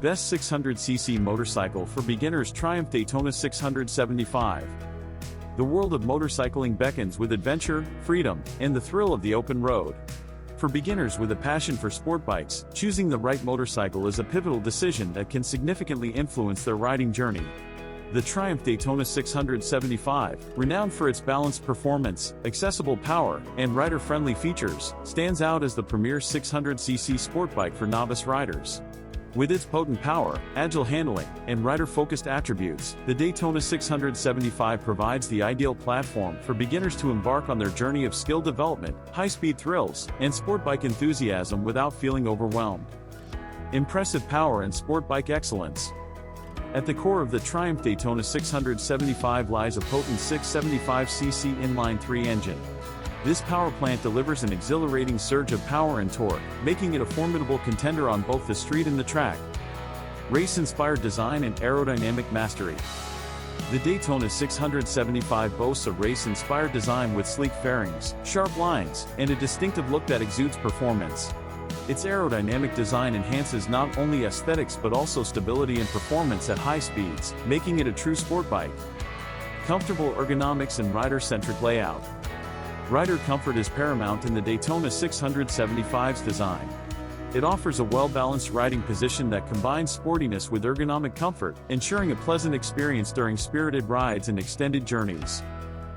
Best 600cc motorcycle for beginners. Triumph Daytona 675. The world of motorcycling beckons with adventure, freedom, and the thrill of the open road. For beginners with a passion for sport bikes, choosing the right motorcycle is a pivotal decision that can significantly influence their riding journey. The Triumph Daytona 675, renowned for its balanced performance, accessible power, and rider-friendly features, stands out as the premier 600cc sport bike for novice riders. With its potent power, agile handling, and rider-focused attributes, the Daytona 675 provides the ideal platform for beginners to embark on their journey of skill development, high-speed thrills, and sport bike enthusiasm without feeling overwhelmed. Impressive power and sport bike excellence. At the core of the Triumph Daytona 675 lies a potent 675cc inline-3 engine. This power plant delivers an exhilarating surge of power and torque, making it a formidable contender on both the street and the track. Race-inspired design and aerodynamic mastery. The Daytona 675 boasts a race-inspired design with sleek fairings, sharp lines, and a distinctive look that exudes performance. Its aerodynamic design enhances not only aesthetics but also stability and performance at high speeds, making it a true sport bike. Comfortable ergonomics and rider-centric layout. Rider comfort is paramount in the Daytona 675's design. It offers a well-balanced riding position that combines sportiness with ergonomic comfort, ensuring a pleasant experience during spirited rides and extended journeys.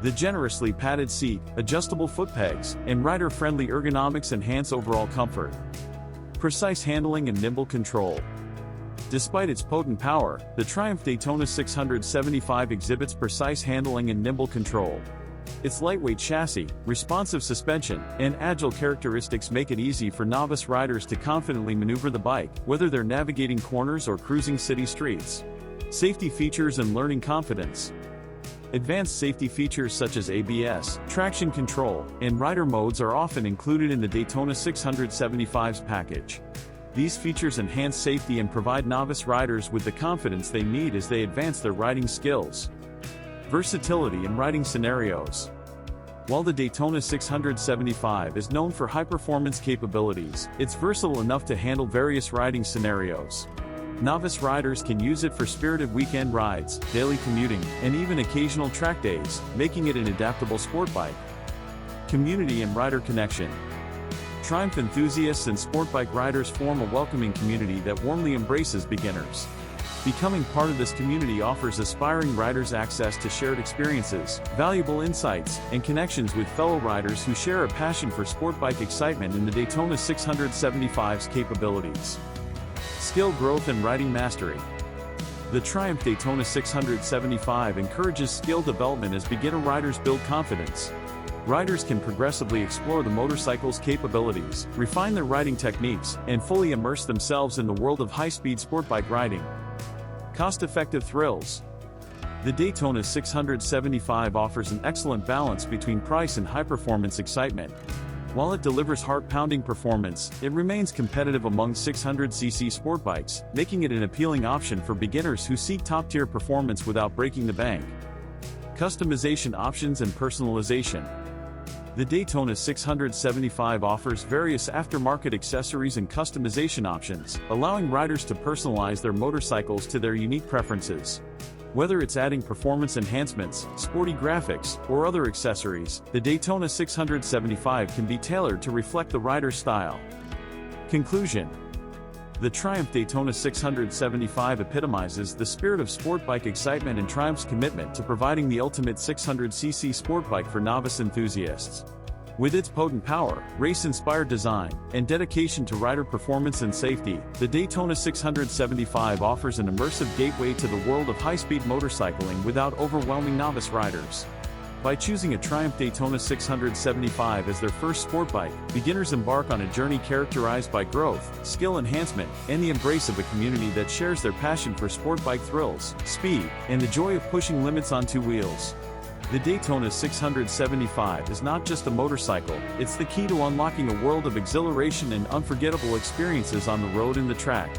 The generously padded seat, adjustable foot pegs, and rider-friendly ergonomics enhance overall comfort. Precise handling and nimble control. Despite its potent power, the Triumph Daytona 675 exhibits precise handling and nimble control. Its lightweight chassis, responsive suspension, and agile characteristics make it easy for novice riders to confidently maneuver the bike, whether they're navigating corners or cruising city streets. Safety features and learning confidence. Advanced safety features such as ABS, traction control, and rider modes are often included in the Daytona 675's package. These features enhance safety and provide novice riders with the confidence they need as they advance their riding skills. Versatility in riding scenarios. While the Daytona 675 is known for high-performance capabilities, it's versatile enough to handle various riding scenarios. Novice riders can use it for spirited weekend rides, daily commuting, and even occasional track days, making it an adaptable sport bike. Community and rider connection. Triumph enthusiasts and sport bike riders form a welcoming community that warmly embraces beginners. Becoming part of this community offers aspiring riders access to shared experiences, valuable insights, and connections with fellow riders who share a passion for sport bike excitement in the Daytona 675's capabilities. Skill growth and riding mastery. The Triumph Daytona 675 encourages skill development as beginner riders build confidence. Riders can progressively explore the motorcycle's capabilities, refine their riding techniques, and fully immerse themselves in the world of high-speed sport bike riding. Cost-effective thrills. The Daytona 675 offers an excellent balance between price and high-performance excitement. While it delivers heart-pounding performance, it remains competitive among 600cc sport bikes, making it an appealing option for beginners who seek top-tier performance without breaking the bank. Customization options and personalization. The Daytona 675 offers various aftermarket accessories and customization options, allowing riders to personalize their motorcycles to their unique preferences. Whether it's adding performance enhancements, sporty graphics, or other accessories, the Daytona 675 can be tailored to reflect the rider's style. Conclusion. The Triumph Daytona 675 epitomizes the spirit of sport bike excitement and Triumph's commitment to providing the ultimate 600cc sport bike for novice enthusiasts. With its potent power, race-inspired design, and dedication to rider performance and safety, the Daytona 675 offers an immersive gateway to the world of high-speed motorcycling without overwhelming novice riders. By choosing a Triumph Daytona 675 as their first sport bike, beginners embark on a journey characterized by growth, skill enhancement, and the embrace of a community that shares their passion for sport bike thrills, speed, and the joy of pushing limits on two wheels. The Daytona 675 is not just a motorcycle, it's the key to unlocking a world of exhilaration and unforgettable experiences on the road and the track.